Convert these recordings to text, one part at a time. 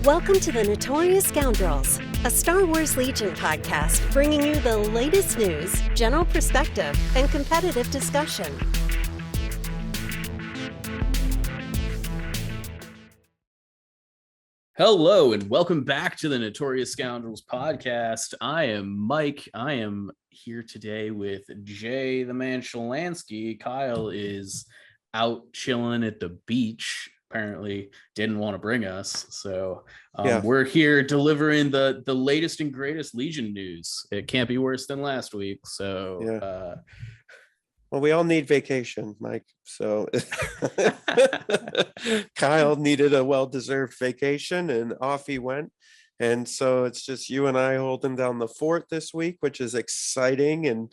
Welcome to the Notorious Scoundrels, a Star Wars Legion podcast bringing you the latest news, general perspective, and competitive discussion. Hello, and welcome back to the Notorious Scoundrels podcast. I am Mike. I am here today with Jay, the man Shalansky. Kyle is out chilling at the beach. Apparently didn't want to bring us. So we're here delivering the latest and greatest Legion news. It can't be worse than last week. So well, we all need vacation, Mike. So Kyle needed a well-deserved vacation and off he went. And so it's just you and I holding down the fort this week, which is exciting and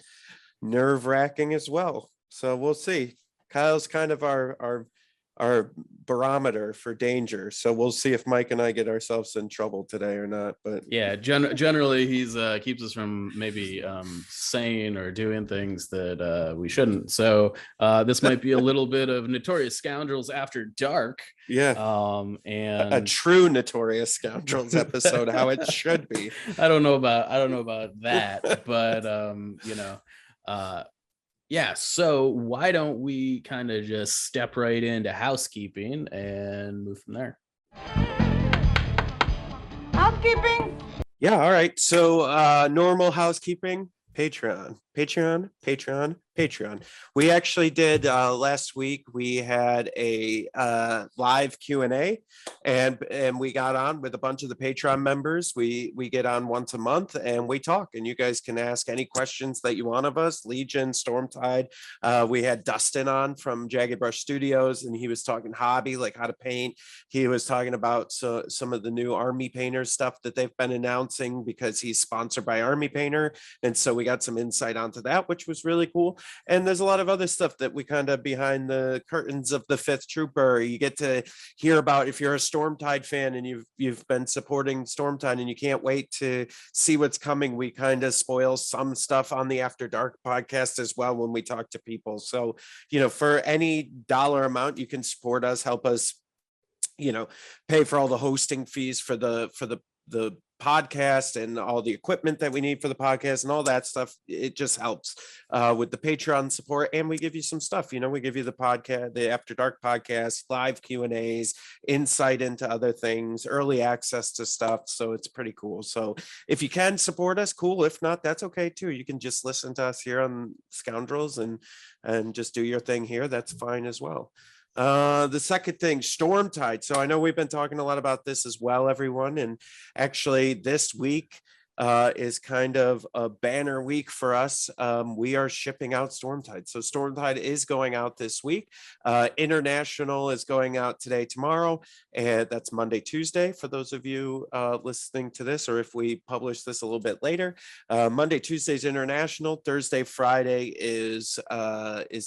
nerve-wracking as well. So we'll see. Kyle's kind of our barometer for danger, so we'll see if Mike and I get ourselves in trouble today or not. But yeah, generally he's keeps us from maybe saying or doing things that we shouldn't. So this might be a little bit of Notorious Scoundrels After Dark. And a true Notorious Scoundrels episode, how it should be. I don't know about that, but so why don't we kind of just step right into housekeeping and move from there? Housekeeping? Yeah, all right. So normal housekeeping, Patreon. We actually did last week. We had a live Q&A, and we got on with a bunch of the Patreon members. We get on once a month and we talk, and you guys can ask any questions that you want of us. Legion, Stormtide. We had Dustin on from Jagged Brush Studios, and he was talking hobby, like how to paint. He was talking about some of the new Army Painter stuff that they've been announcing because he's sponsored by Army Painter, and so we got some insight onto that, which was really cool. And there's a lot of other stuff that we kind of behind the curtains of the 5th Trooper. You get to hear about if you're a Stormtide fan and you've been supporting Stormtide and you can't wait to see what's coming. We kind of spoil some stuff on the After Dark podcast as well when we talk to people. So, for any dollar amount, you can support us, help us, pay for all the hosting fees for the podcast and all the equipment that we need for the podcast and all that stuff. It just helps with the Patreon support, and we give you some stuff. We give you the podcast, the After Dark podcast, live Q&As, insight into other things, early access to stuff. So it's pretty cool. So if you can support us, cool. If not, that's okay too. You can just listen to us here on Scoundrels and just do your thing here. That's fine as well. The second thing, Stormtide. So I know we've been talking a lot about this as well, everyone. And actually this week is kind of a banner week for us. We are shipping out Stormtide. So Stormtide is going out this week. International is going out today, tomorrow, and that's Monday, Tuesday for those of you listening to this, or if we publish this a little bit later. Monday, Tuesday is international. Thursday, Friday is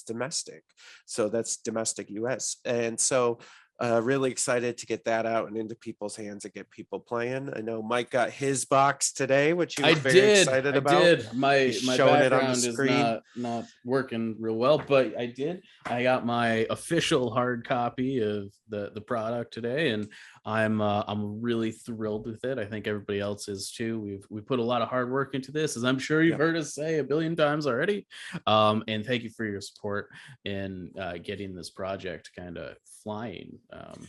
domestic. So that's domestic US. And so really excited to get that out and into people's hands and get people playing. I know Mike got his box today, which he was very excited about. I did. My background is not working real well, but I did. I got my official hard copy of the product today, and I'm really thrilled with it. I think everybody else is too. We put a lot of hard work into this, as I'm sure you've heard us say a billion times already. And thank you for your support in getting this project kind of flying,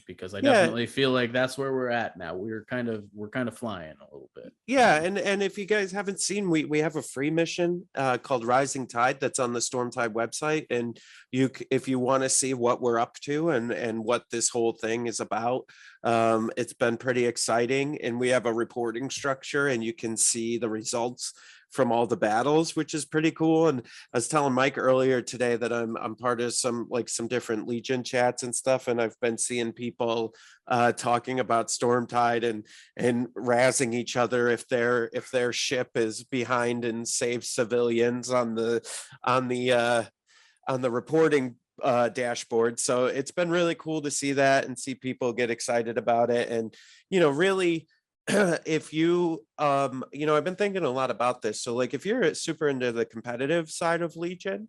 because I definitely feel like that's where we're at now. We're kind of flying a little bit. And if you guys haven't seen, we have a free mission called Rising Tide that's on the Stormtide website, and if you want to see what we're up to and what this whole thing is about, it's been pretty exciting. And we have a reporting structure, and you can see the results from all the battles, which is pretty cool. And I was telling Mike earlier today that I'm part of some different Legion chats and stuff, and I've been seeing people talking about Stormtide and razzing each other if their ship is behind and saves civilians on the reporting dashboard. So it's been really cool to see that and see people get excited about it. And really, if you I've been thinking a lot about this. So if you're super into the competitive side of Legion,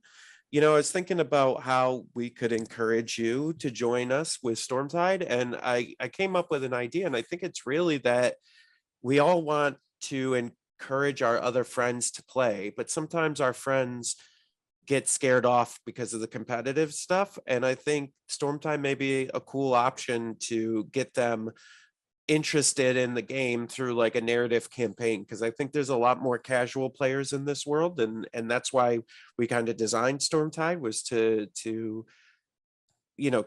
I was thinking about how we could encourage you to join us with Stormtide, and I came up with an idea, and I think it's really that we all want to encourage our other friends to play, but sometimes our friends get scared off because of the competitive stuff. And I think Stormtide may be a cool option to get them interested in the game through like a narrative campaign, because I think there's a lot more casual players in this world, and that's why we kind of designed Stormtide, was to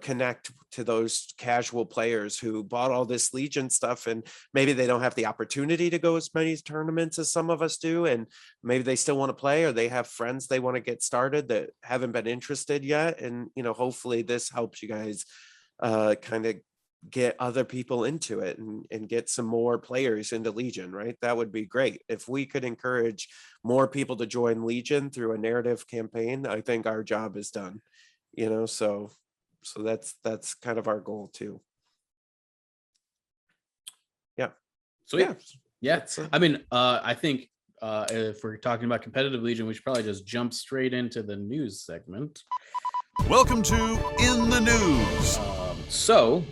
connect to those casual players who bought all this Legion stuff, and maybe they don't have the opportunity to go as many tournaments as some of us do, and maybe they still want to play, or they have friends they want to get started that haven't been interested yet. And hopefully this helps you guys kind of get other people into it, and get some more players into Legion, right? That would be great. If we could encourage more people to join Legion through a narrative campaign, I think our job is done, so that's kind of our goal too. Yeah. So yeah. I mean, I think if we're talking about competitive Legion, we should probably just jump straight into the news segment. Welcome to In the News. So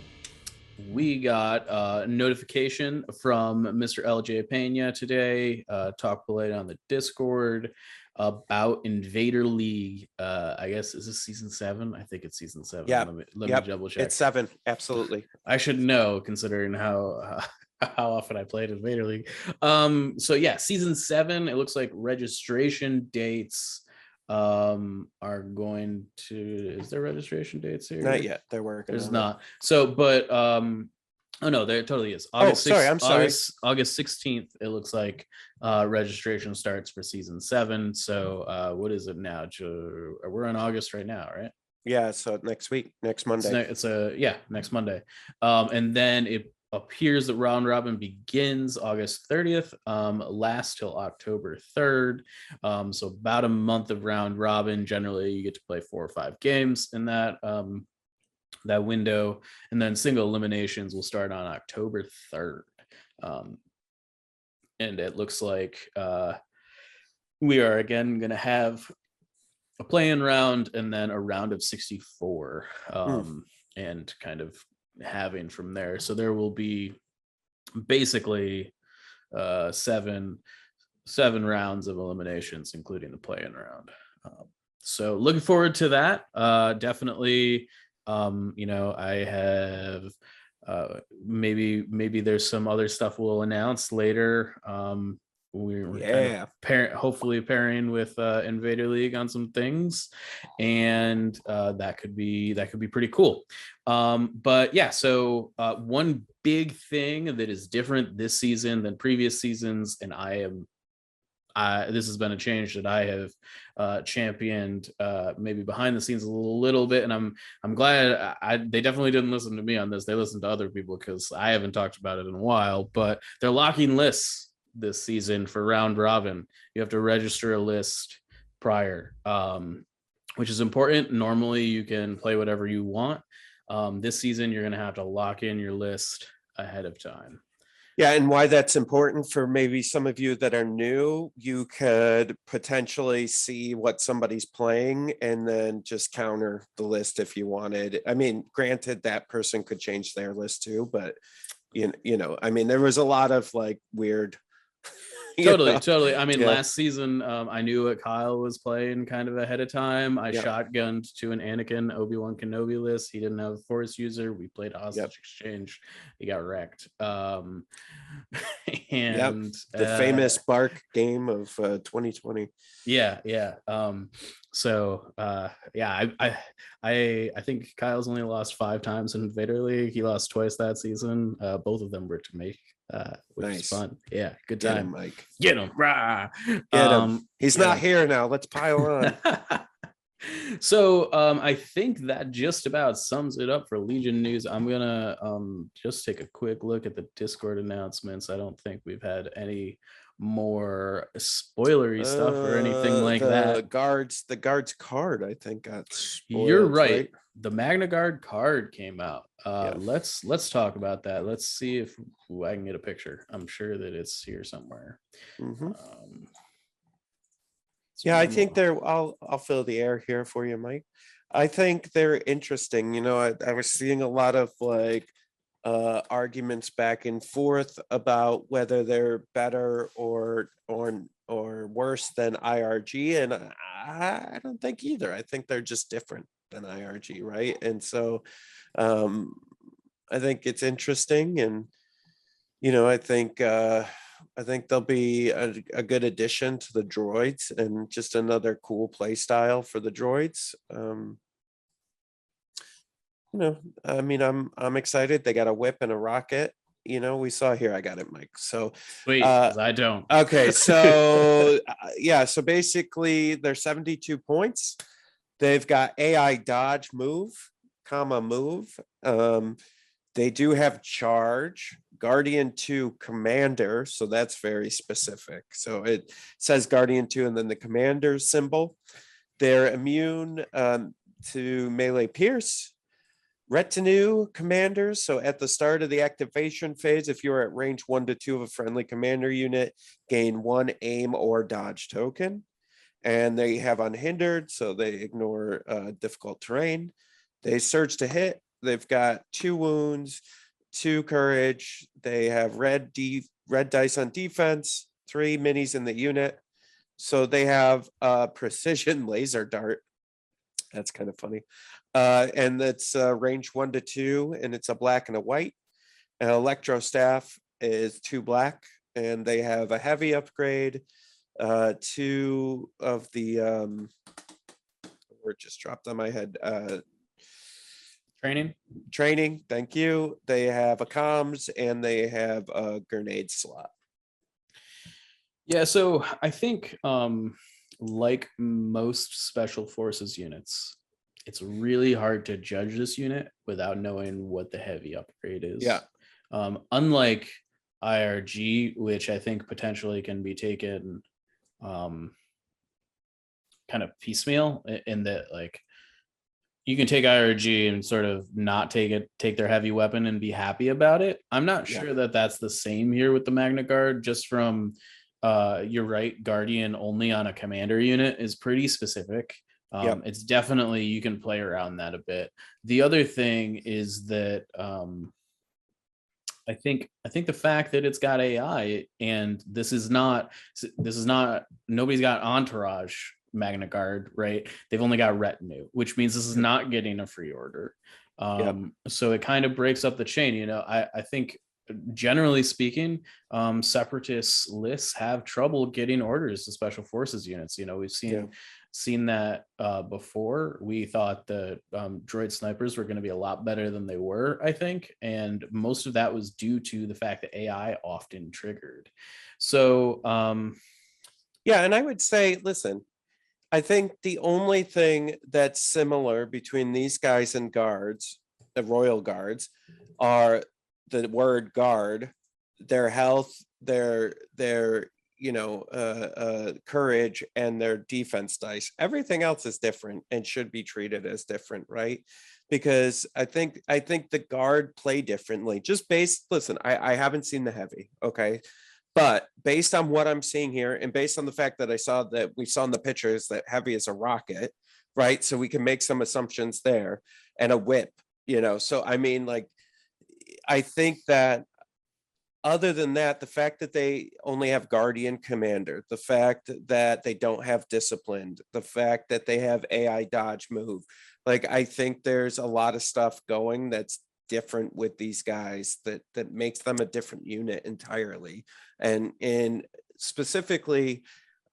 we got a notification from Mr. LJ Pena today, talk below on the Discord, about Invader League. I guess, is this season 7? I think it's season 7. Yeah. Let me double check. It's 7. Absolutely. I should know, considering how often I played Invader League. So yeah, season 7. It looks like registration dates are going to, is there registration dates here? Not yet. They're working. There's not. So, but oh no, there totally is. August 16th, it looks like registration starts for season 7. So what is it now? We're in August right now, right? Yeah, so next Monday. Next Monday. And then it appears that round robin begins August 30th, lasts till October 3rd. So about a month of round robin. Generally, you get to play 4 or 5 games in that window, and then single eliminations will start on October 3rd. And it looks like we are again going to have a play-in round and then a round of 64, and kind of having from there. So there will be basically 7 rounds of eliminations, including the play-in round. So looking forward to that. Definitely. I have maybe there's some other stuff we'll announce later. We're hopefully pairing with Invader League on some things, and that could be pretty cool. But yeah, so one big thing that is different this season than previous seasons, and this has been a change that I have championed maybe behind the scenes a little bit, and I'm glad they definitely didn't listen to me on this. They listened to other people, because I haven't talked about it in a while. But they're locking lists this season for round robin. You have to register a list prior, which is important. Normally you can play whatever you want. This season you're going to have to lock in your list ahead of time. Yeah, and why that's important for maybe some of you that are new, you could potentially see what somebody's playing and then just counter the list if you wanted. I mean, granted, that person could change their list too, but I mean, there was a lot of like weird. Totally. I mean, last season, I knew what Kyle was playing kind of ahead of time. I shotgunned to an Anakin Obi-Wan Kenobi list. He didn't have a Force user. We played hostage exchange. He got wrecked. And the famous Bark game of 2020. Yeah. I think Kyle's only lost 5 times in Invader League. He lost twice that season. Both of them were to make, which is fun. Yeah, good time. Get him, Mike. Get him. Rah. Get him. He's not here now. Let's pile on. So I think that just about sums it up for Legion news. I'm gonna just take a quick look at the Discord announcements. I don't think we've had any more spoilery stuff or anything like that. The guards card, I think, got spoiled. You're right. The Magna Guard card came out. Let's talk about that. Let's see if I can get a picture. I'm sure that it's here somewhere. Yeah, I think I'll fill the air here for you, Mike. I think they're interesting. I was seeing a lot of like arguments back and forth about whether they're better or worse than IRG, and I don't think either. I think they're just different than IRG, right? And so I think it's interesting, and I think they'll be a good addition to the droids and just another cool play style for the droids. I mean, I'm excited. They got a whip and a rocket. We saw here. I got it, Mike. So wait, 'cause I don't. Okay, so yeah, so basically they're 72 points. They've got AI dodge, move, move. They do have charge, Guardian 2 commander, so that's very specific. So it says Guardian 2 and then the commander symbol. They're immune to melee pierce. Retinue commanders, so at the start of the activation phase, if you're at range 1 to 2 of a friendly commander unit, gain 1 aim or dodge token. And they have unhindered, so they ignore difficult terrain. They surge to hit. They've got 2 wounds, 2 courage. They have red dice on defense, 3 minis in the unit. So they have a precision laser dart. That's kind of funny. And that's range 1 to 2, and it's a black and a white. An electro staff is 2 black, and they have a heavy upgrade. 2 of the word just dropped on my head. Training. Thank you. They have a comms and they have a grenade slot. Yeah, so I think like most special forces units, it's really hard to judge this unit without knowing what the heavy upgrade is. Yeah. Unlike IRG, which I think potentially can be taken kind of piecemeal in that, like, you can take IRG and sort of not take their heavy weapon and be happy about it. I'm not sure that that's the same here with the Magna Guard, just from you're right, Guardian only on a commander unit is pretty specific. It's definitely, you can play around that a bit. The other thing is that I think the fact that it's got AI, and this is not nobody's got Entourage Magna Guard, right? They've only got Retinue, which means this is not getting a free order. So it kind of breaks up the chain. I think generally speaking, separatist lists have trouble getting orders to special forces units. We've seen that before. We thought the droid snipers were going to be a lot better than they were, I think, and most of that was due to the fact that AI often triggered. So and I would say, listen, I think the only thing that's similar between these guys and guards, the royal guards, are the word guard, their health, their courage, and their defense dice. Everything else is different and should be treated as different, right? Because I think the guard play differently. Just listen, I haven't seen the heavy, okay? But based on what I'm seeing here, and based on the fact that we saw in the pictures that heavy is a rocket, right? So we can make some assumptions there, and a whip, So I mean, like, I think that other than that, the fact that they only have Guardian Commander, the fact that they don't have Disciplined, the fact that they have AI dodge move, like, I think there's a lot of stuff going that's different with these guys that makes them a different unit entirely. And specifically,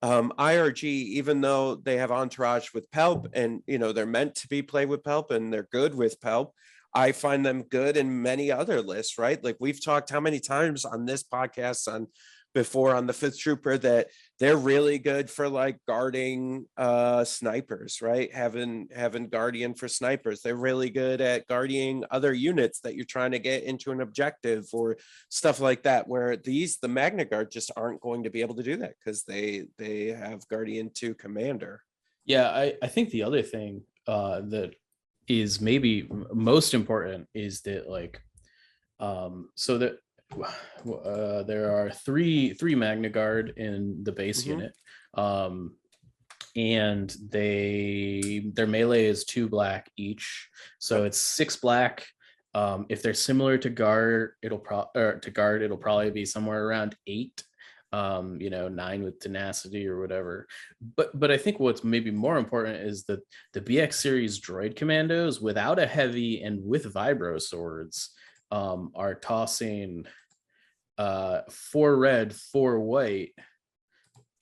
IRG, even though they have Entourage with Pelp, and they're meant to be played with Pelp, and they're good with Pelp, I find them good in many other lists, right? Like, we've talked how many times on this podcast before on the Fifth Trooper that they're really good for, like, guarding snipers, right? Having Guardian for snipers. They're really good at guarding other units that you're trying to get into an objective or stuff like that, where the Magna Guard just aren't going to be able to do that because they have Guardian 2 Commander. Yeah, I think the other thing that is maybe most important is that, like, so that there are three Magna Guard in the base unit. and their melee is 2 black each, so it's 6 black. If they're similar to guard, it'll probably be somewhere around 8. 9 with tenacity or whatever. But I think what's maybe more important is that the BX series droid commandos without a heavy and with vibro swords are tossing 4 red, 4 white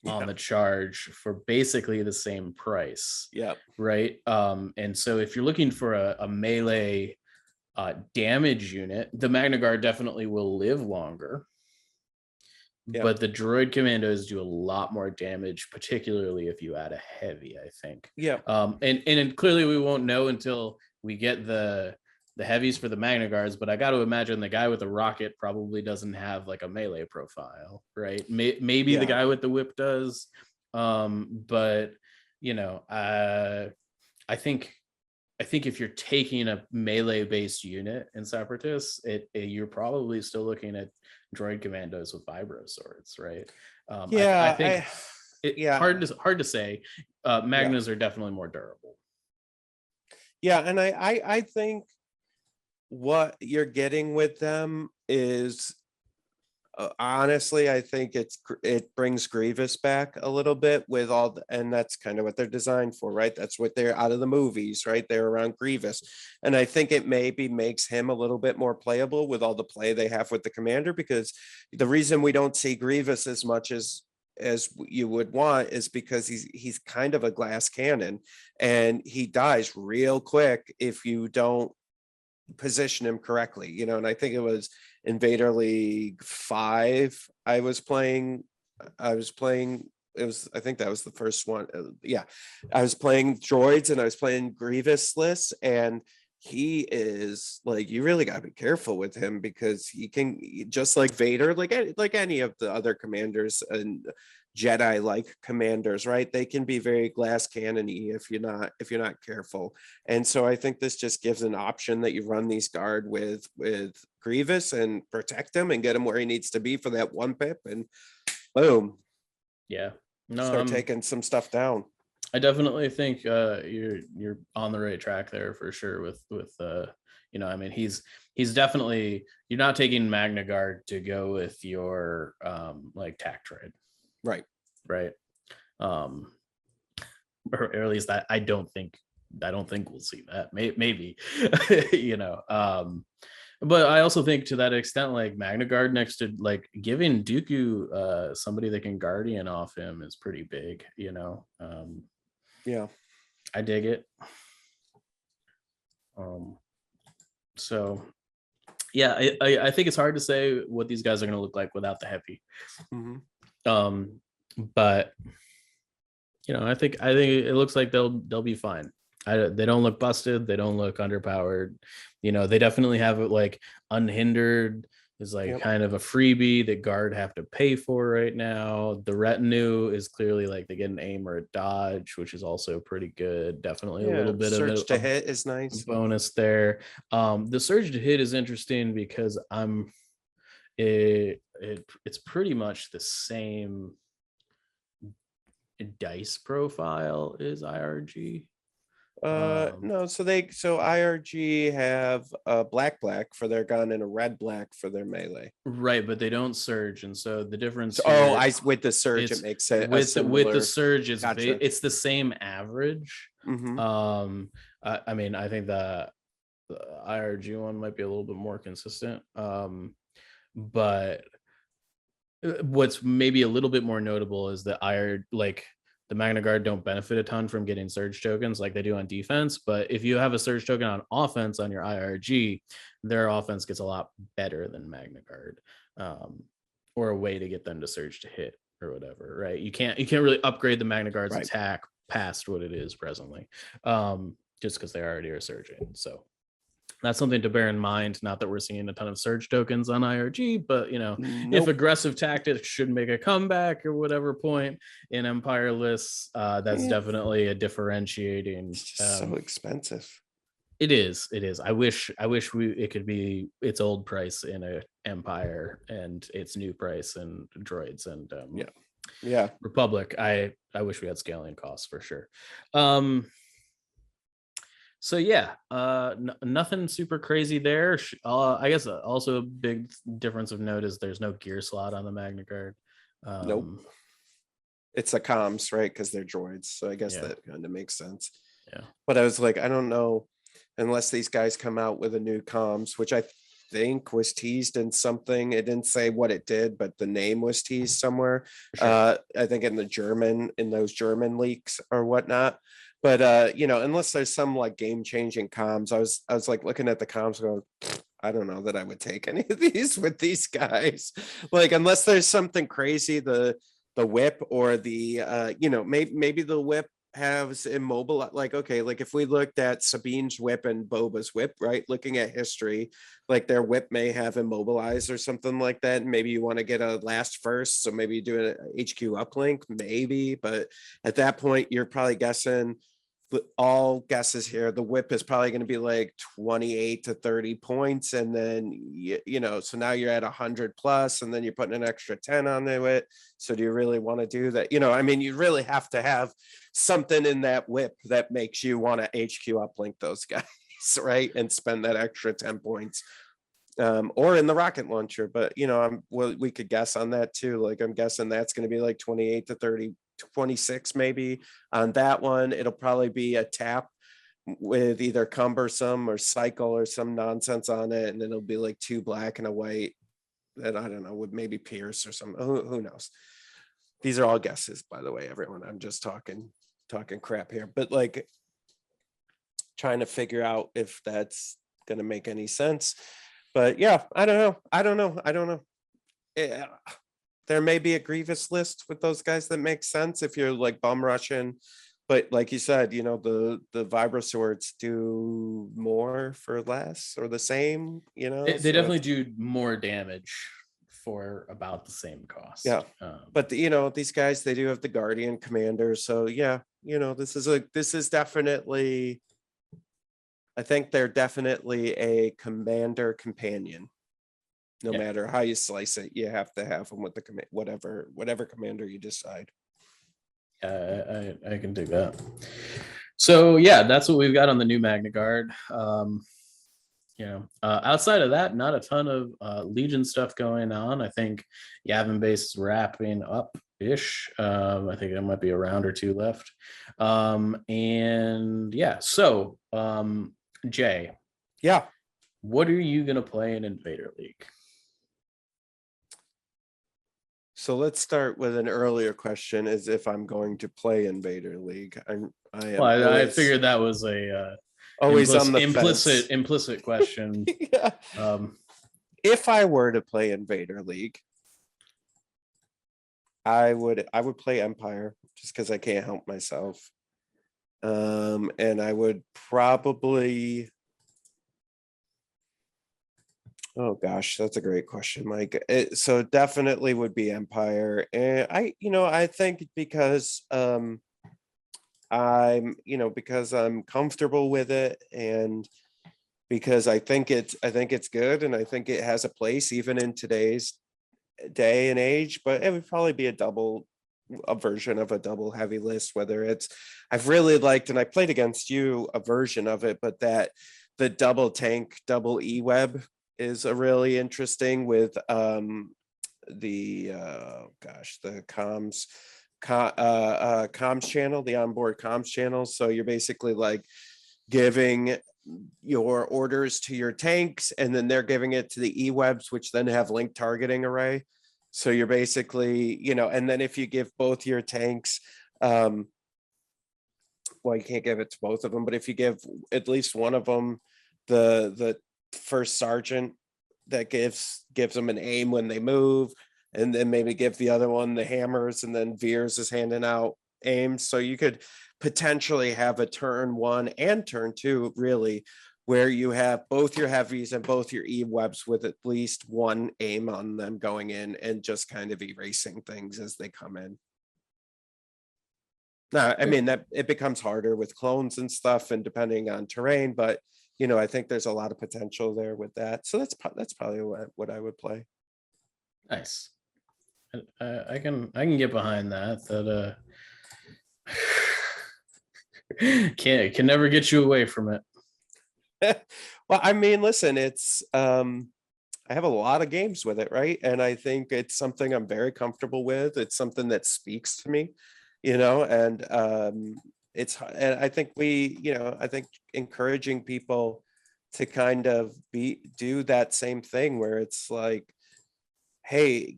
on the charge for basically the same price. Yeah. Right. And so if you're looking for a melee damage unit, the Magna Guard definitely will live longer. Yep. But the droid commandos do a lot more damage, particularly if you add a heavy, I think. Yeah. And clearly we won't know until we get the heavies for the Magna Guards, but I got to imagine the guy with the rocket probably doesn't have like a melee profile, right? Maybe the guy with the whip does. But I think if you're taking a melee based unit in Separatists, you're probably still looking at droid commandos with vibro swords, right? I think hard to say. Magnas are definitely more durable. Yeah, and I think what you're getting with them is honestly, I think it brings Grievous back a little bit with and that's kind of what they're designed for, right? That's what they're out of the movies, right? They're around Grievous, and I think it maybe makes him a little bit more playable with all the play they have with the commander, because the reason we don't see Grievous as much as you would want is because he's kind of a glass cannon, and he dies real quick if you don't position him correctly, and I think it was Invader League 5 I was playing, I think that was the first one. I was playing droids and I was playing Grievousness, and he is like, you really got to be careful with him because he can, just like Vader, like any of the other commanders and Jedi like commanders, right? They can be very glass cannon-y if you're not careful. And so I think this just gives an option that you run these guard with Grievous and protect him and get him where he needs to be for that 1 pip, and boom. Yeah. Start taking some stuff down. I definitely think you're on the right track there for sure with he's definitely, you're not taking Magna Guard to go with your like tac trade. Right. Or at least I don't think we'll see that. Maybe but I also think to that extent, like Magna Guard next to like giving Dooku somebody that can Guardian off him is pretty big, Yeah, I dig it. So yeah, I think it's hard to say what these guys are going to look like without the heavy. Mm-hmm. But I think it looks like they'll be fine. They don't look busted. They don't look underpowered. They definitely have it like unhindered is like kind of a freebie that guard have to pay for right now. The retinue is clearly like they get an aim or a dodge, which is also pretty good. Definitely a little bit surge of to hit is nice. Bonus there. The surge to hit is interesting because it's pretty much the same dice profile as IRG. No, so IRG have a black for their gun and a red for their melee, right? But they don't surge, and so the difference with the surge it makes it with the surge is gotcha. It's the same average. Mm-hmm. I think the IRG one might be a little bit more consistent, but what's maybe a little bit more notable is that the Magna Guard don't benefit a ton from getting surge tokens like they do on defense. But if you have a surge token on offense on your IRG, their offense gets a lot better than Magna Guard, or a way to get them to surge to hit or whatever, right? You can't really upgrade the Magna Guard's attack past what it is presently, just because they already are surging. So that's something to bear in mind. Not that we're seeing a ton of surge tokens on IRG, but if aggressive tactics should make a comeback or whatever point in Empire lists, that's definitely a differentiating. It's just so expensive. It is. I wish it could be its old price in a Empire and its new price in droids, and Yeah. Republic. I wish we had scaling costs for sure. So yeah, nothing super crazy there. I guess also a big difference of note is there's no gear slot on the Magna Guard. Nope. It's the comms, right? Because they're droids. So I guess that kind of makes sense. Yeah. But I was like, I don't know, unless these guys come out with a new comms, which I think was teased in something. It didn't say what it did, but the name was teased somewhere. Sure. I think in those German leaks or whatnot. But unless there's some like game-changing comms, I was like looking at the comms going, I don't know that I would take any of these with these guys. Like, unless there's something crazy, the whip or the maybe the whip has immobile, like, okay, like if we looked at Sabine's whip and Boba's whip, right, looking at history, like their whip may have immobilized or something like that, and maybe you want to get a last first, so maybe you do an HQ uplink, maybe, but at that point you're probably guessing, all guesses here, the whip is probably going to be like 28 to 30 points, and then so now you're at 100 plus, and then you're putting an extra 10 onto it. So do you really want to do that? You really have to have something in that whip that makes you want to HQ uplink those guys, right, and spend that extra 10 points, or in the rocket launcher. But we could guess on that too. Like, I'm guessing that's going to be like 28 to 30, 26 maybe on that one. It'll probably be a tap with either cumbersome or cycle or some nonsense on it, and then it'll be like 2 black and a white that I don't know, would maybe pierce or something. Who knows? These are all guesses, by the way, everyone. I'm just talking crap here, but like trying to figure out if that's gonna make any sense. But yeah, I don't know. Yeah. There may be a Grievous list with those guys that makes sense if you're like bum rushing, but like you said, the Vibra swords do more for less or the same. They definitely do more damage for about the same cost. Yeah, but these guys, they do have the Guardian Commander, so yeah, this is definitely, I think they're definitely a commander companion. No matter how you slice it, you have to have them with the whatever commander you decide. I can do that. So yeah, that's what we've got on the new Magna Guard. Outside of that, not a ton of Legion stuff going on. I think Yavin base is wrapping up ish. I think there might be a round or two left. So Jay, what are you gonna play in Invader League? So let's start with an earlier question, as if I'm going to play Invader League. I figured that was a always implicit question. Yeah. If I were to play Invader League, I would play Empire, just because I can't help myself. And I would probably, oh gosh, that's a great question, Mike. So definitely would be Empire. And I think because because I'm comfortable with it, and because I think it's good, and I think it has a place even in today's day and age. But it would probably be a version of a double heavy list, whether it's, I've really liked, and I played against you, a version of it, but that the double tank, double E-web is a really interesting with the comms channel, the onboard comms channel. So you're basically like giving your orders to your tanks, and then they're giving it to the E-webs, which then have link targeting array. So you're basically, and then if you give both your tanks, well, you can't give it to both of them, but if you give at least one of them the first sergeant, that gives them an aim when they move, and then maybe give the other one the hammers, and then Veers is handing out aims. So you could potentially have a turn 1 and turn 2, really, where you have both your heavies and both your E-webs with at least one aim on them going in, and just kind of erasing things as they come in. Now, I mean, that it becomes harder with clones and stuff, and depending on terrain, but I think there's a lot of potential there with that. So that's probably what I would play. Nice. I can get behind that. Can never get you away from it. Well, I mean, listen, it's I have a lot of games with it, right? And I think it's something I'm very comfortable with. It's something that speaks to me, and and I think I think encouraging people to kind of do that same thing where it's like, hey,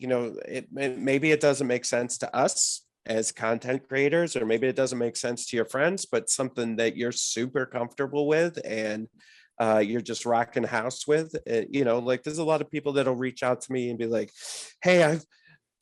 maybe it doesn't make sense to us as content creators, or maybe it doesn't make sense to your friends, but something that you're super comfortable with and you're just rocking house with. Like there's a lot of people that'll reach out to me and be like, hey,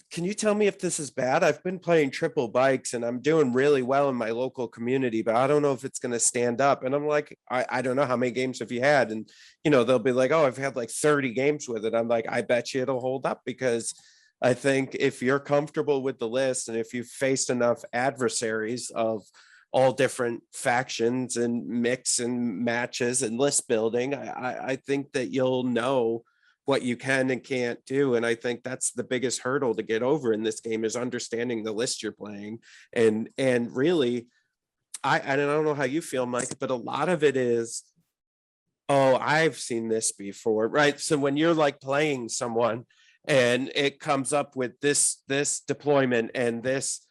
can you tell me if this is bad? I've been playing triple bikes and I'm doing really well in my local community, but I don't know if it's going to stand up. And I'm like, I don't know, how many games have you had? And, they'll be like, oh, I've had like 30 games with it. I'm like, I bet you it'll hold up, because I think if you're comfortable with the list and if you've faced enough adversaries of all different factions and mix and matches and list building, I think that you'll know what you can and can't do. And I think that's the biggest hurdle to get over in this game, is understanding the list you're playing. And really, I don't know how you feel, Mike, but a lot of it is, oh, I've seen this before, right? So when you're like playing someone and it comes up with this deployment and this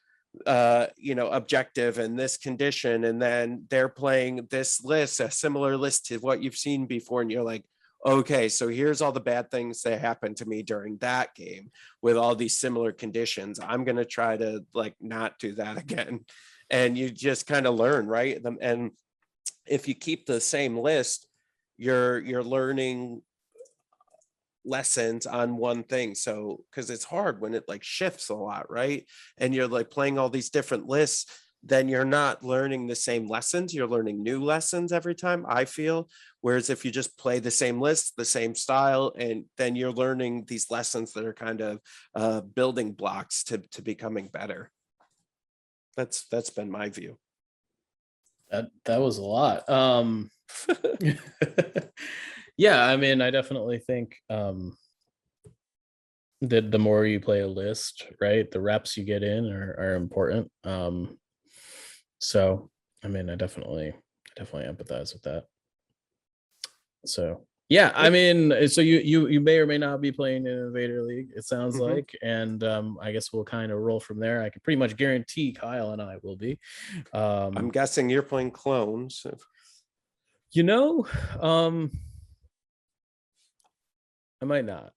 objective and this condition, and then they're playing this list, a similar list to what you've seen before, and you're like, okay, so here's all the bad things that happened to me during that game with all these similar conditions. I'm going to try to like not do that again. And you just kind of learn, right? And if you keep the same list, you're learning lessons on one thing. So because it's hard when it like shifts a lot, right? And you're like playing all these different lists, then you're not learning the same lessons. You're learning new lessons every time, I feel. Whereas if you just play the same list, the same style, and then you're learning these lessons that are kind of building blocks to becoming better. That's been my view. That was a lot. Yeah, I mean, I definitely think that the more you play a list, right, the reps you get in are important. So, I mean, I definitely empathize with that. So, yeah, I mean, so you may or may not be playing in Invader League, it sounds like, and I guess we'll kind of roll from there. I can pretty much guarantee Kyle and I will be. I'm guessing you're playing clones. I might not.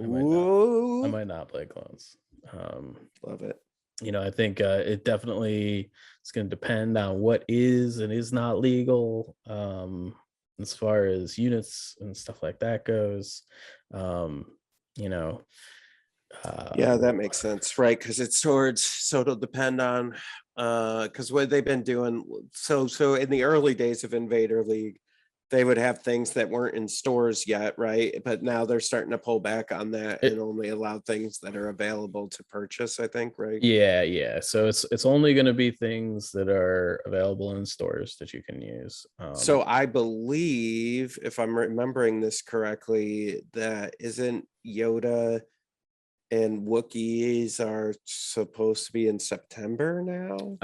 I might not play clones. Love it. I think it definitely is going to depend on what is and is not legal, as far as units and stuff like that goes. Yeah, that makes sense, right? Because so it'll depend on because what they've been doing. So in the early days of Invader League, they would have things that weren't in stores yet, right? But now they're starting to pull back on that and only allow things that are available to purchase, I think, right? Yeah. So it's only going to be things that are available in stores that you can use. So I believe, if I'm remembering this correctly, that isn't Yoda and Wookiees are supposed to be in September now.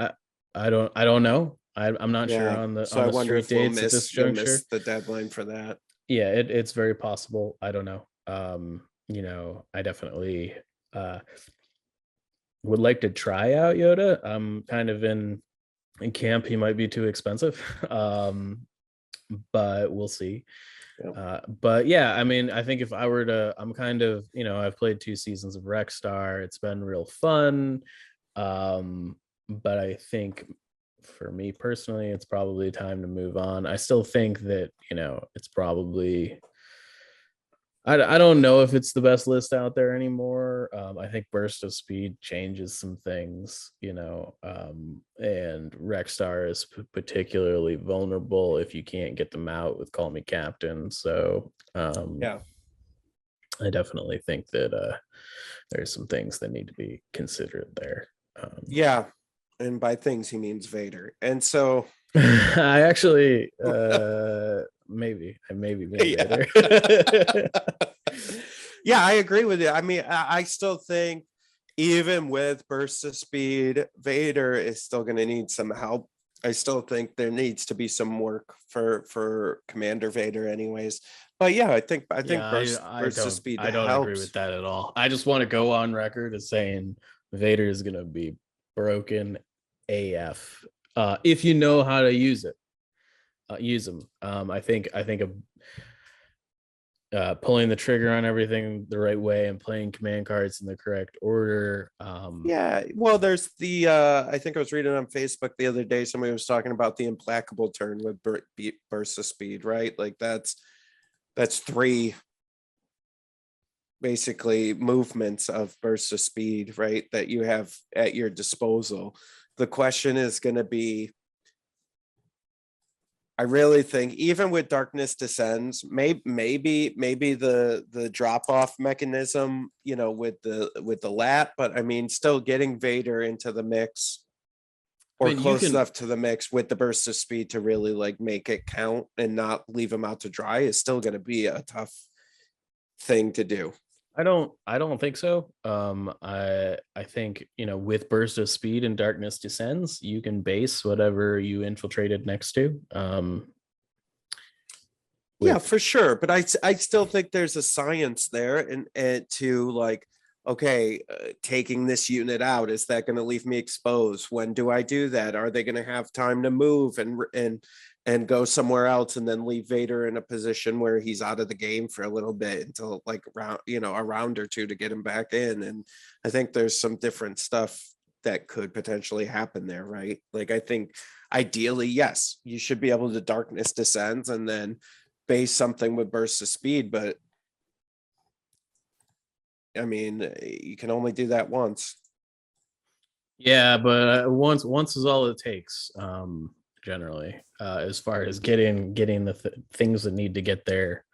I don't know. I'm not sure on the so I wonder if we'll dates at this juncture. miss the deadline for that. Yeah, it's very possible. I don't know. I definitely would like to try out Yoda. I'm kind of in camp. He might be too expensive, but we'll see. Yep. But yeah, I mean, I think if I were to, I'm kind of, I've played 2 seasons of Rexstar. It's been real fun. But I think for me personally, it's probably time to move on. I still think that, it's probably, I don't know if it's the best list out there anymore. I think Burst of Speed changes some things, and Rexstar is particularly vulnerable if you can't get them out with Call Me Captain. So yeah, I definitely think that there's some things that need to be considered there. Yeah. And by things, he means Vader. And so I actually, maybe Vader. Yeah, I agree with you. I mean, I still think even with burst of speed, Vader is still going to need some help. I still think there needs to be some work for Commander Vader anyways. But yeah, I think burst of speed I don't agree with that at all. I just want to go on record as saying Vader is going to be broken AF. If you know how to use it, use them. I think pulling the trigger on everything the right way and playing command cards in the correct order. Yeah, well, there's the I think I was reading on Facebook the other day, somebody was talking about the implacable turn with burst of speed, right? Like that's 3 basically movements of burst of speed, right, that you have at your disposal. The question is going to be, I really think even with Darkness Descends, maybe the drop off mechanism, you know, with the lat, but I mean, still getting Vader into the mix or close enough to the mix with the burst of speed to really like make it count and not leave him out to dry is still going to be a tough thing to do. I don't think so. I think, you know, with burst of speed and Darkness Descends, you can base whatever you infiltrated next to. Yeah, for sure. But I still think there's a science there and to like, okay, taking this unit out, is that going to leave me exposed? When do I do that? Are they going to have time to move and go somewhere else and then leave Vader in a position where he's out of the game for a little bit until like a round or two to get him back in? And I think there's some different stuff that could potentially happen there, right? Like, I think ideally, yes, you should be able to Darkness Descends and then base something with burst of speed, but I mean, you can only do that once. Yeah, but once is all it takes. Generally, as far as getting the things that need to get there.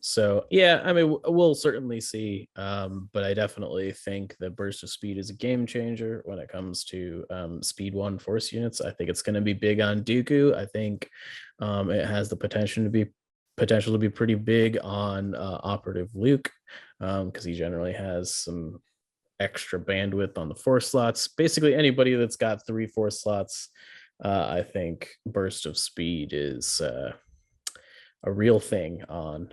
So yeah, I mean, we'll certainly see, but I definitely think that burst of speed is a game changer when it comes to speed 1 force units. I think it's going to be big on Dooku. I think it has the potential to be pretty big on operative Luke, because he generally has some extra bandwidth on the force slots. Basically anybody that's got 3 force slots, I think burst of speed is a real thing on.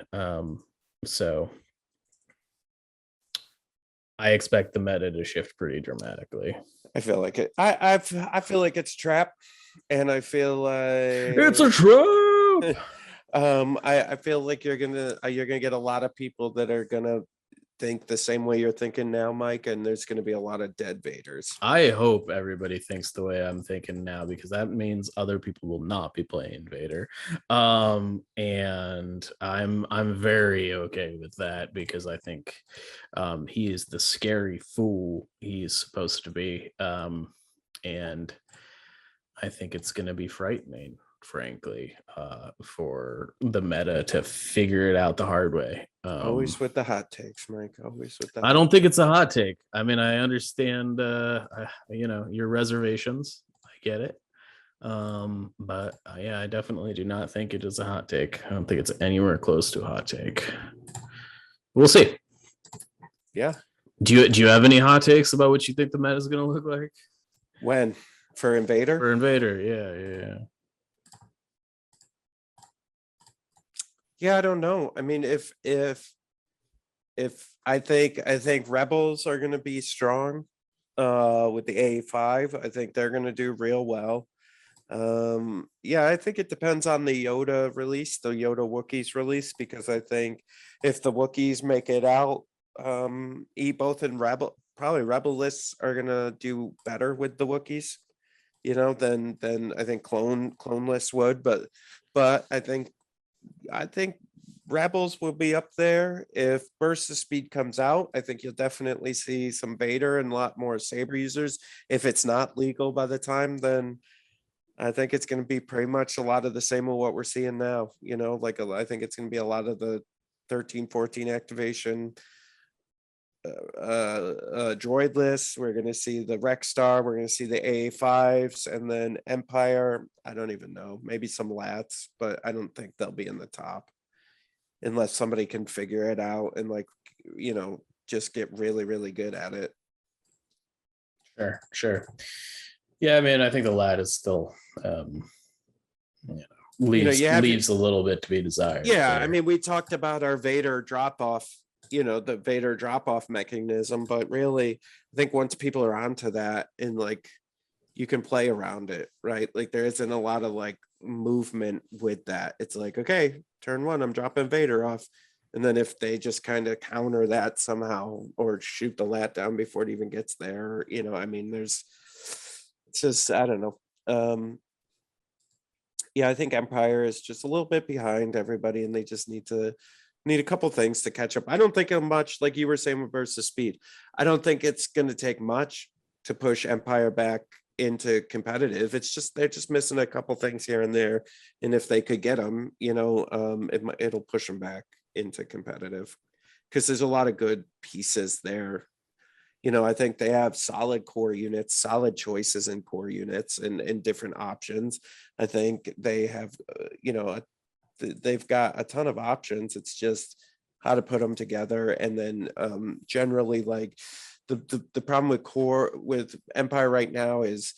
So I expect the meta to shift pretty dramatically. I feel like it. I feel like it's a trap, and I feel like it's a trap. I feel like you're gonna get a lot of people that are gonna think the same way you're thinking now, Mike, and there's going to be a lot of dead Vaders. I hope everybody thinks the way I'm thinking now, because that means other people will not be playing Vader. And I'm very okay with that, because I think he is the scary fool he's supposed to be. And I think it's going to be frightening, frankly, for the meta to figure it out the hard way. Always with the hot takes, Mike. Always with that. I don't think it's a hot take. I mean, I understand, your reservations. I get it. But yeah, I definitely do not think it is a hot take. I don't think it's anywhere close to a hot take. We'll see. Yeah. Do you have any hot takes about what you think the meta is going to look like? When? For Invader? For Invader, yeah. Yeah, I don't know. I mean, if I think Rebels are going to be strong with the A5. I think they're going to do real well. Yeah, I think it depends on the Yoda release, the Yoda Wookiees release, because I think if the Wookiees make it out, both in probably Rebel lists are going to do better with the Wookiees, than I think clone lists would, but I think Rebels will be up there. If Burst of Speed comes out, I think you'll definitely see some Vader and a lot more Saber users. If it's not legal by the time, then I think it's going to be pretty much a lot of the same of what we're seeing now. I think it's going to be a lot of the 13, 14 activation droid lists. We're going to see the Rex Star. We're going to see the AA5s, and then Empire. I don't even know. Maybe some Lats, but I don't think they'll be in the top unless somebody can figure it out and just get really, really good at it. Sure. Yeah, I mean, I think the lad is still leaves a little bit to be desired. Yeah, there. I mean, we talked about our Vader drop off, the Vader drop off mechanism, but really, I think once people are onto that and like you can play around it, right? Like there isn't a lot of like movement with that. It's like, okay, turn 1, I'm dropping Vader off. And then if they just kind of counter that somehow or shoot the lat down before it even gets there, I mean, it's just, I don't know. Yeah, I think Empire is just a little bit behind everybody and they just need a couple things to catch up. I don't think much, like you were saying with Burst of Speed, I don't think it's going to take much to push Empire back into competitive. It's just they're just missing a couple things here and there, and if they could get them, it'll push them back into competitive because there's a lot of good pieces there. I think they have solid core units, solid choices in core units and different options. I think they have they've got a ton of options. It's just how to put them together. And then generally, like the problem with Empire right now is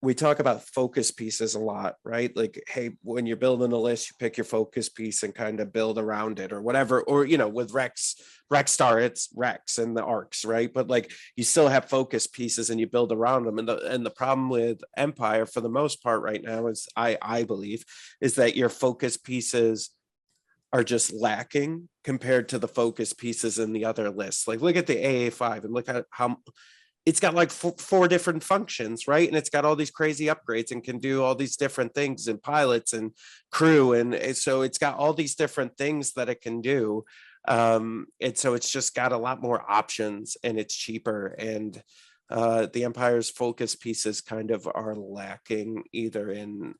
we talk about focus pieces a lot, right? Like, hey, when you're building a list, you pick your focus piece and kind of build around it or whatever. Or, with Rexstar, it's Rex and the arcs, right? But like you still have focus pieces and you build around them. And the problem with Empire for the most part right now is I believe is that your focus pieces are just lacking compared to the focus pieces in the other lists. Like look at the AA5 and look at how it's got like four different functions, right? And it's got all these crazy upgrades and can do all these different things and pilots and crew. And so it's got all these different things that it can do. And so it's just got a lot more options and it's cheaper. And the Empire's focus pieces kind of are lacking either in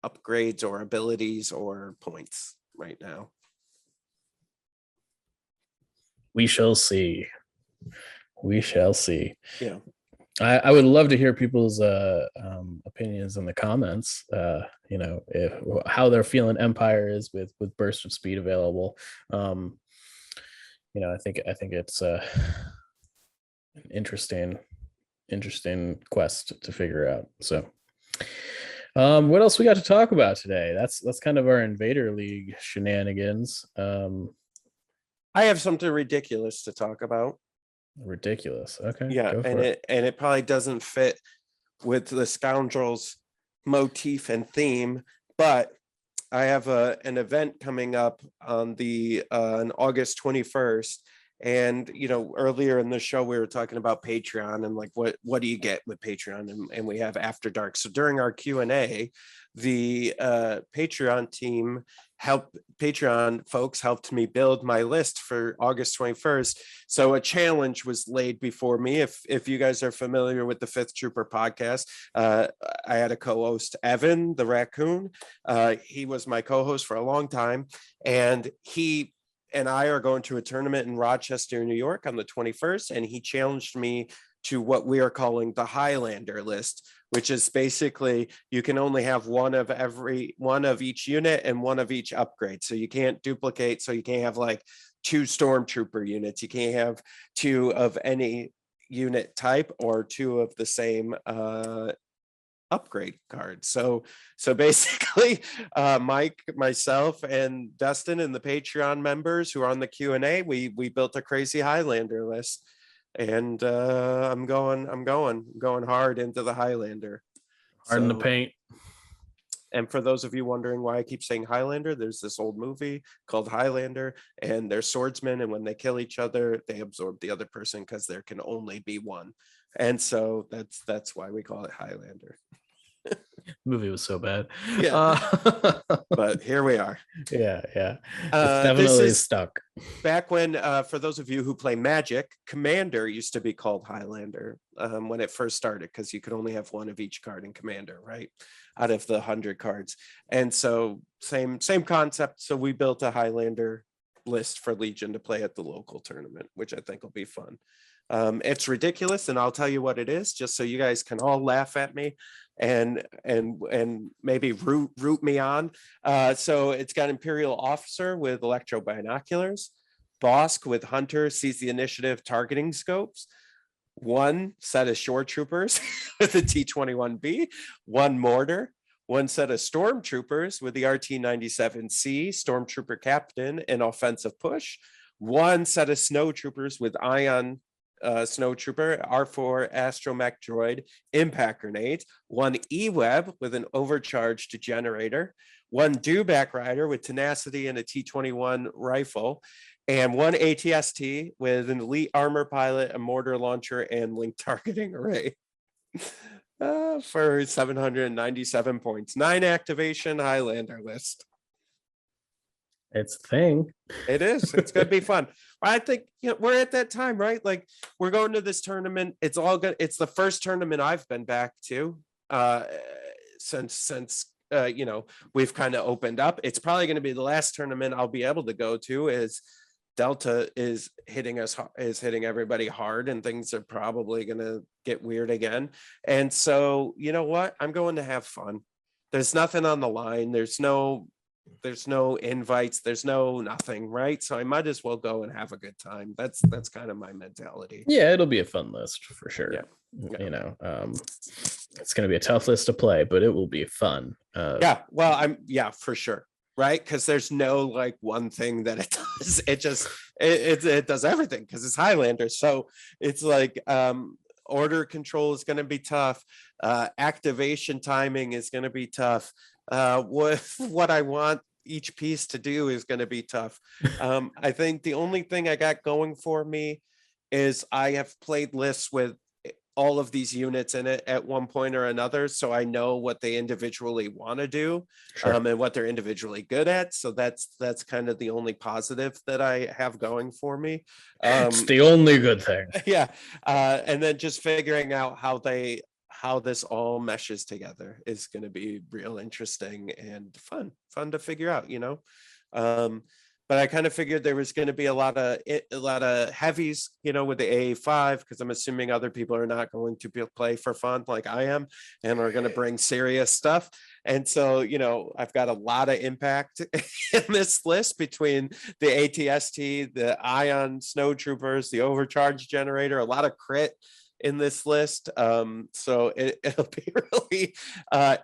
upgrades or abilities or points right now. We shall see. Yeah. I would love to hear people's opinions in the comments. How they're feeling Empire is with Burst of Speed available. I think it's an interesting quest to figure out. So, what else we got to talk about today? That's kind of our Invader League shenanigans. I have something ridiculous to talk about. Ridiculous. Okay. Yeah, and it probably doesn't fit with the Scoundrels motif and theme, but I have an event coming up on August 21st. And earlier in the show we were talking about Patreon and like what do you get with Patreon, and we have After Dark. So during our Q&A, the Patreon folks helped me build my list for August 21st. So a challenge was laid before me. If you guys are familiar with the Fifth Trooper podcast, I had a co-host, Evan the Raccoon. He was my co-host for a long time, and he and I are going to a tournament in Rochester, New York on the 21st. And he challenged me to what we are calling the Highlander list, which is basically you can only have one of each unit and one of each upgrade. So you can't duplicate. So you can't have like 2 Stormtrooper units. You can't have 2 of any unit type or 2 of the same upgrade card. So basically Mike, myself, and Dustin and the Patreon members who are on the Q&A, we built a crazy Highlander list, and I'm going hard into the Highlander. Hard in the paint. And for those of you wondering why I keep saying Highlander, there's this old movie called Highlander, and they're swordsmen, and when they kill each other, they absorb the other person because there can only be one. And so that's why we call it Highlander. The movie was so bad. Yeah. But here we are. Yeah. It's definitely stuck. Back when, for those of you who play Magic, Commander used to be called Highlander when it first started, because you could only have one of each card in Commander, right? Out of the 100 cards. And so same concept. So we built a Highlander list for Legion to play at the local tournament, which I think will be fun. It's ridiculous, and I'll tell you what it is, just so you guys can all laugh at me and maybe root me on. So it's got Imperial Officer with electro binoculars. Bosk with Hunter sees the initiative targeting scopes. 1 set of shore troopers with the T-21B, 1 mortar, 1 set of stormtroopers with the RT-97C, stormtrooper captain, and offensive push, 1 set of snow troopers with ion snowtrooper, R4 astromech droid, impact grenades, 1 E-web with an overcharged generator, 1 dewback rider with tenacity and a T-21 rifle, and 1 ATST with an elite armor pilot, a mortar launcher, and link targeting array. For 797 points. 9 activation Highlander list. It's a thing. It is. It's gonna be fun. I think we're at that time, right? Like we're going to this tournament. It's all good. It's the first tournament I've been back to since we've kind of opened up. It's probably going to be the last tournament I'll be able to go to. Is Delta is hitting everybody hard, and things are probably going to get weird again. And so, you know what? I'm going to have fun. There's nothing on the line. There's no invites. There's no nothing, right? So I might as well go and have a good time. That's kind of my mentality. Yeah, it'll be a fun list for sure. Yeah. It's going to be a tough list to play, but it will be fun. For sure. Right, because there's no like one thing that it does. It does everything because it's Highlander. So it's like order control is going to be tough. Activation timing is going to be tough. What I want each piece to do is going to be tough. I think the only thing I got going for me is I have played lists with all of these units in it at one point or another, so I know what they individually want to do. Sure. And what they're individually good at. So that's kind of the only positive that I have going for me. It's the only good thing. Yeah. And then just figuring out how this all meshes together is going to be real interesting and fun to figure out, but I kind of figured there was going to be a lot of heavies, with the AA5, because I'm assuming other people are not going to play for fun like I am and are going to bring serious stuff. And so, I've got a lot of impact in this list between the ATST, the Ion Snow Troopers, the Overcharge Generator, a lot of crit in this list. So it'll be really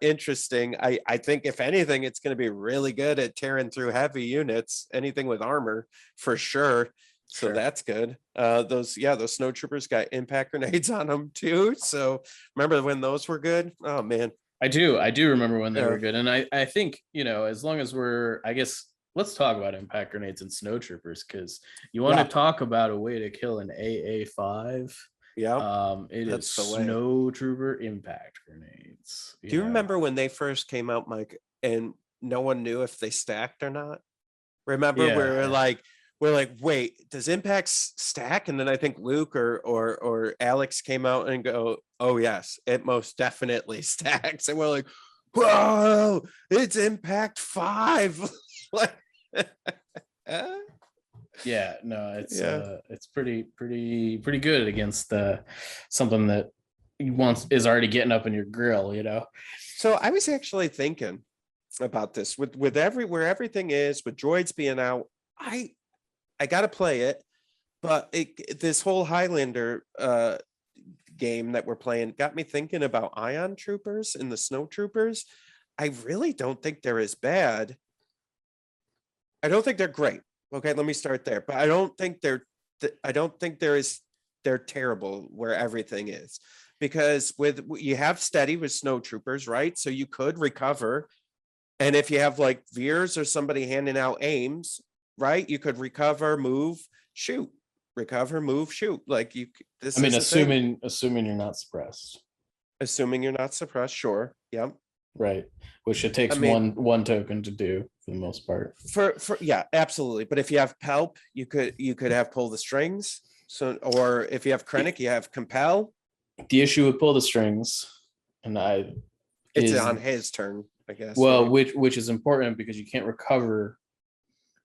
interesting. I think if anything, it's going to be really good at tearing through heavy units, anything with armor for sure. So that's good. Those snow troopers got impact grenades on them too. So remember when those were good? Oh man. I do remember when they were good. And I think, as long as let's talk about impact grenades and snow troopers, because you want to talk about a way to kill an AA5. Yeah. It is snow trooper impact grenades. Do you remember when they first came out, Mike, and no one knew if they stacked or not? Remember, we're like, wait, does impact stack? And then I think Luke or Alex came out and go, oh yes, it most definitely stacks. And we're like, whoa, it's impact 5. Yeah, no, it's pretty good against something that is already getting up in your grill, So I was actually thinking about this with where everything is, with droids being out. I got to play it, but this whole Highlander game that we're playing got me thinking about Ion Troopers and the Snow Troopers. I really don't think they're as bad. I don't think they're great. Okay, let me start there. But I don't think they're terrible where everything is, because you have steady with snow troopers, right? So you could recover, and if you have like Veers or somebody handing out aims, right? You could recover, move, shoot, recover, move, shoot. Like you. Assuming you're not suppressed. Assuming you're not suppressed, sure. Yep. Right, which it takes one token to do for the most part. For absolutely. But if you have Pelp, you could have pull the strings. So, or if you have Krennic, you have compel. The issue with pull the strings, it's on his turn, I guess. Well, right? which is important because you can't recover.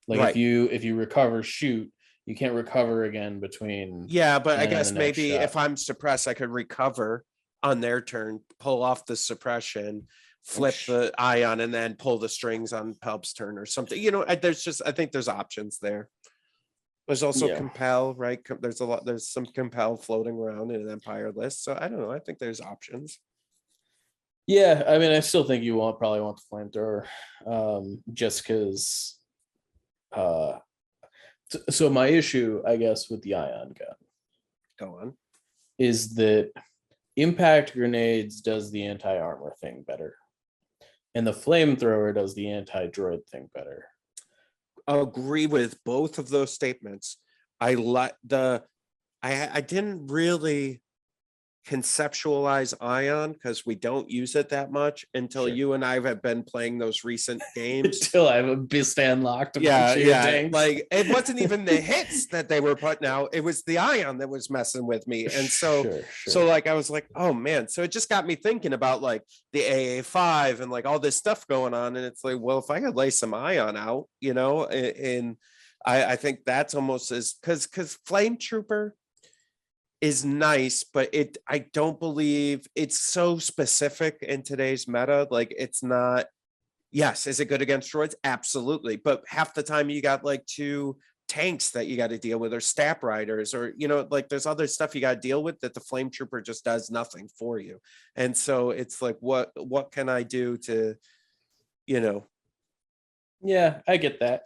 Like right. if you recover shoot, you can't recover again between. Yeah, but I guess maybe if I'm suppressed, I could recover on their turn, pull off the suppression, flip the Ion, and then pull the strings on Pelp's turn or something. I think there's options there. There's also compel, right? There's some compel floating around in an Empire list. So I don't know. I think there's options. Yeah, I mean, I still think you probably want the flamethrower, just because. So my issue, I guess, with the ion gun, Go on, is that impact grenades does the anti-armor thing better, and the flamethrower does the anti-droid thing better. Agree with both of those statements. I didn't really conceptualize ion because we don't use it that much until you and I have been playing those recent games. Until I have a Bistan locked. Yeah. Like it wasn't even the hits that they were putting out. It was the ion that was messing with me. And so, so like, I was like, oh man. So it just got me thinking about like the AA5 and like all this stuff going on. And it's like, well, if I could lay some ion out, you know, and I think that's almost as because Flame Trooper is nice, but I don't believe it's so specific in today's meta. Like it's not, yes, is it good against droids? Absolutely. But half the time you got like 2 tanks that you got to deal with, or Stap Riders, or, you know, like there's other stuff you got to deal with that the Flame Trooper just does nothing for you. And so it's like, what can I do to, you know? Yeah, I get that.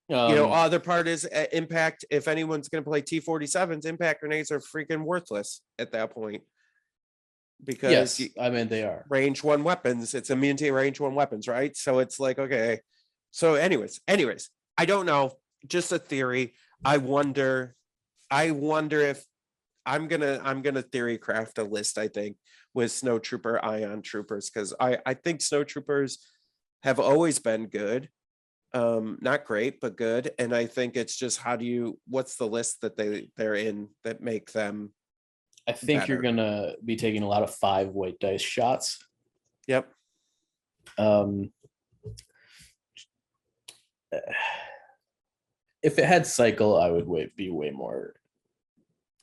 You know, other part is impact. If anyone's going to play T-47s, impact grenades are freaking worthless at that point. Because I mean, they are range 1 weapons. It's immune to range 1 weapons, right? So it's like, okay. So anyways, I don't know. Just a theory. I wonder if I'm gonna theory craft a list, I think, with Snow Trooper, Ion Troopers, because I think Snow Troopers have always been good. Not great, but good. And I think it's just what's the list that they're in that make them I think better. You're gonna be taking a lot of 5 white dice shots. Yep. If it had cycle, I would be way more.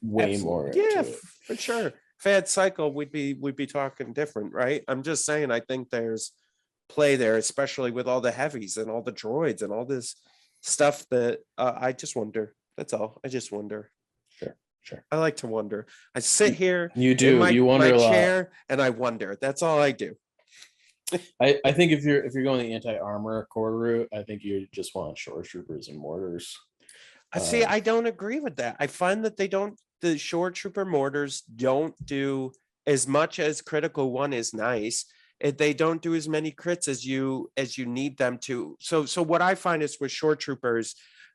Yeah, for sure. If it had cycle, we'd be talking different, right? I'm just saying, I think there's play there, especially with all the heavies and all the droids and all this stuff that I just wonder. That's all. I just wonder. Sure. I like to wonder. I sit here. You do. You wonder my a chair, lot. and I wonder. That's all I do. I think if you're going the anti-armor core route, I think you just want shore troopers and mortars. See, I don't agree with that. I find that the shore trooper mortars don't do as much as critical 1 is nice. They don't do as many crits as you need them to. So what I find is with shore troopers,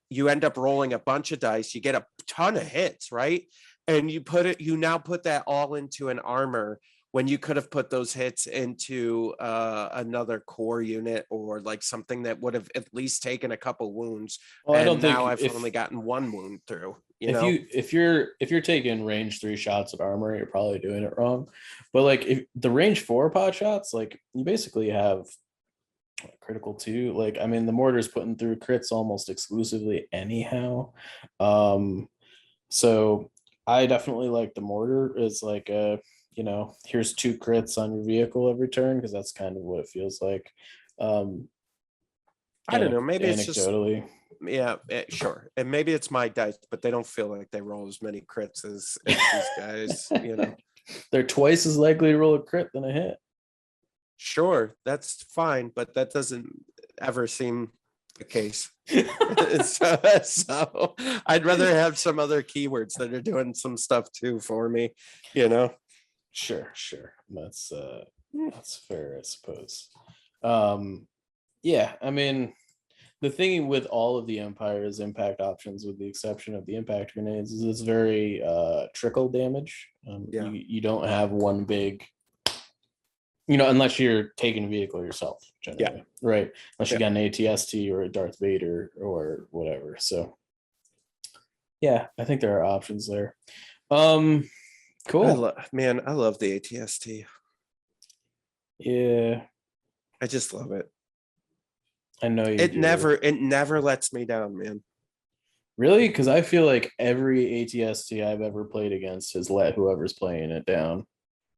you end up rolling a bunch of dice, you get a ton of hits, right? And you now put that all into an armor when you could have put those hits into another core unit or like something that would have at least taken a couple wounds. Well, and I've only gotten 1 wound through. If you're taking range 3 shots at armor, you're probably doing it wrong. But like if the range 4 pot shots, like you basically have critical 2. Like I mean, the mortar's putting through crits almost exclusively anyhow. So I definitely like the mortar is like a, you know, here's 2 crits on your vehicle every turn, because that's kind of what it feels like. I don't know. Maybe it's just yeah, sure. And maybe it's my dice, but they don't feel like they roll as many crits as these guys. You know, they're twice as likely to roll a crit than a hit. Sure, that's fine, but that doesn't ever seem the case. so I'd rather have some other keywords that are doing some stuff too for me. You know. Sure. That's fair, I suppose. Yeah, I mean, the thing with all of the Empire's impact options, with the exception of the impact grenades, is it's very trickle damage. You don't have one big, you know, unless you're taking a vehicle yourself, generally, right? Unless you got an ATST or a Darth Vader or whatever. So, yeah, I think there are options there. Cool. I love the ATST. Yeah, I just love it. I know you. It never lets me down, man. Really? Because I feel like every ATST I've ever played against has let whoever's playing it down.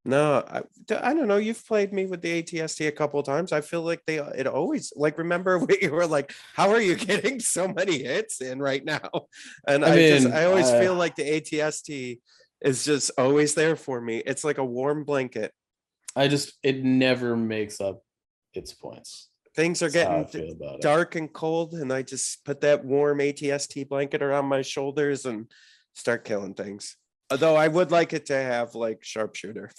No, I don't know. You've played me with the ATST a couple of times. I feel like it always, like, remember when you were like, how are you getting so many hits in right now? And I always feel like the ATST is just always there for me. It's like a warm blanket. It never makes up its points. Things are getting dark and cold, and I just put that warm ATST blanket around my shoulders and start killing things. Although I would like it to have like sharpshooter.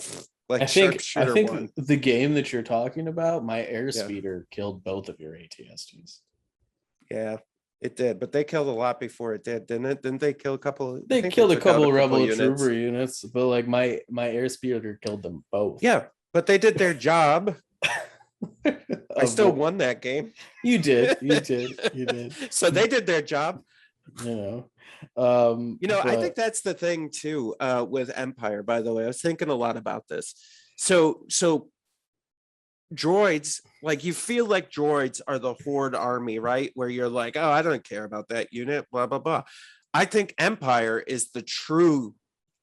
Like I think one. the game that you're talking about, my airspeeder killed both of your ATSTs. Yeah, it did, but they killed a lot before it did, didn't it? Didn't they kill a couple? They killed a couple rebel trooper units, but like my airspeeder killed them both. Yeah, but they did their job. I still won that game. You did. So they did their job. I think that's the thing too with Empire. By the way, I was thinking a lot about this. So droids, like, you feel like droids are the horde army, right? Where you're like, oh, I don't care about that unit, blah blah blah. I think Empire is the true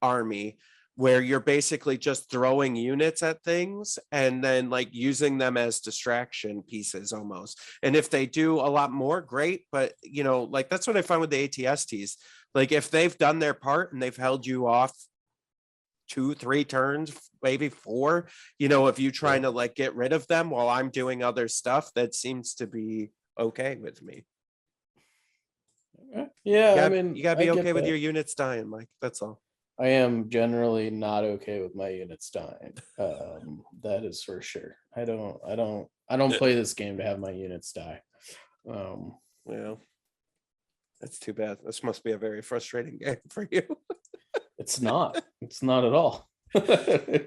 army, where you're basically just throwing units at things and then like using them as distraction pieces almost. And if they do a lot more, great. But like, that's what I find with the ATSTs. Like, if they've done their part and they've held you off 2-3 turns, maybe 4, if you trying to like get rid of them while I'm doing other stuff, that seems to be okay with me. Yeah, you gotta be okay with your units dying, Mike. That's all. I am generally not okay with my units dying. That is for sure. I don't play this game to have my units die. Well, that's too bad. This must be a very frustrating game for you. It's not. It's not at all. Yeah.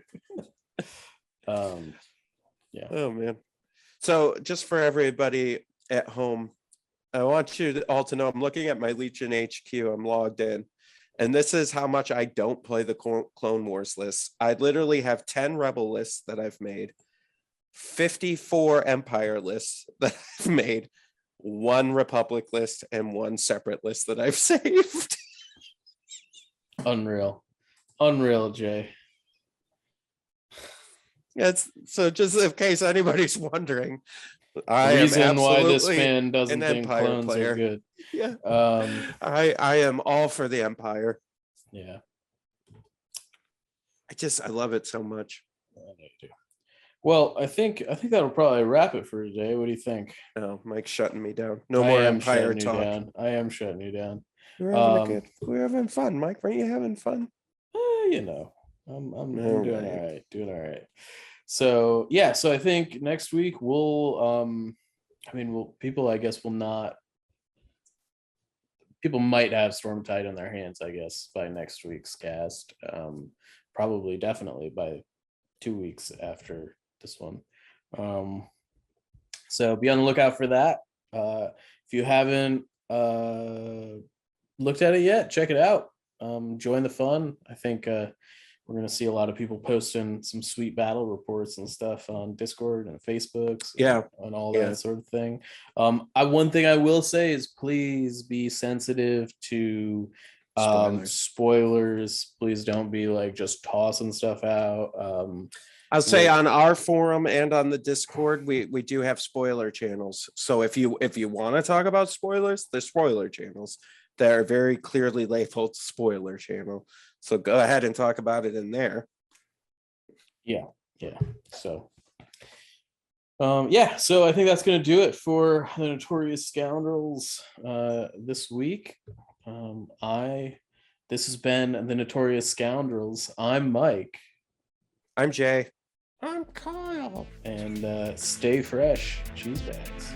Oh man. So just for everybody at home, I want you all to know I'm looking at my Legion HQ. I'm logged in. And this is how much I don't play the Clone Wars lists. I literally have 10 Rebel lists that I've made, 54 Empire lists that I've made, 1 Republic list, and 1 separate list that I've saved. Unreal, Jay. So just in case anybody's wondering, the reason why this fan doesn't think clones player. Are good. Yeah. I am all for the Empire. Yeah. I love it so much. Well, I think that'll probably wrap it for today. What do you think? No, Mike's shutting me down. No more Empire talk. I am shutting you down. We're having fun, Mike. Weren't you having fun? I'm doing all right. So yeah, so I think next week people might have Stormtide in their hands, I guess, by next week's cast. Probably definitely by 2 weeks after this one. So be on the lookout for that. If you haven't looked at it yet, check it out. Join the fun. I think we're going to see a lot of people posting some sweet battle reports and stuff on Discord and Facebook. And all that sort of thing. One thing I will say is please be sensitive to spoilers. Please don't be like just tossing stuff out. I'll say on our forum and on the Discord, we do have spoiler channels. So if you want to talk about spoilers, there's spoiler channels that are very clearly labeled spoiler channel. So go ahead and talk about it in there. Yeah. So, so I think that's going to do it for the Notorious Scoundrels this week. This has been the Notorious Scoundrels. I'm Mike. I'm Jay. I'm Kyle. And stay fresh, cheese bags.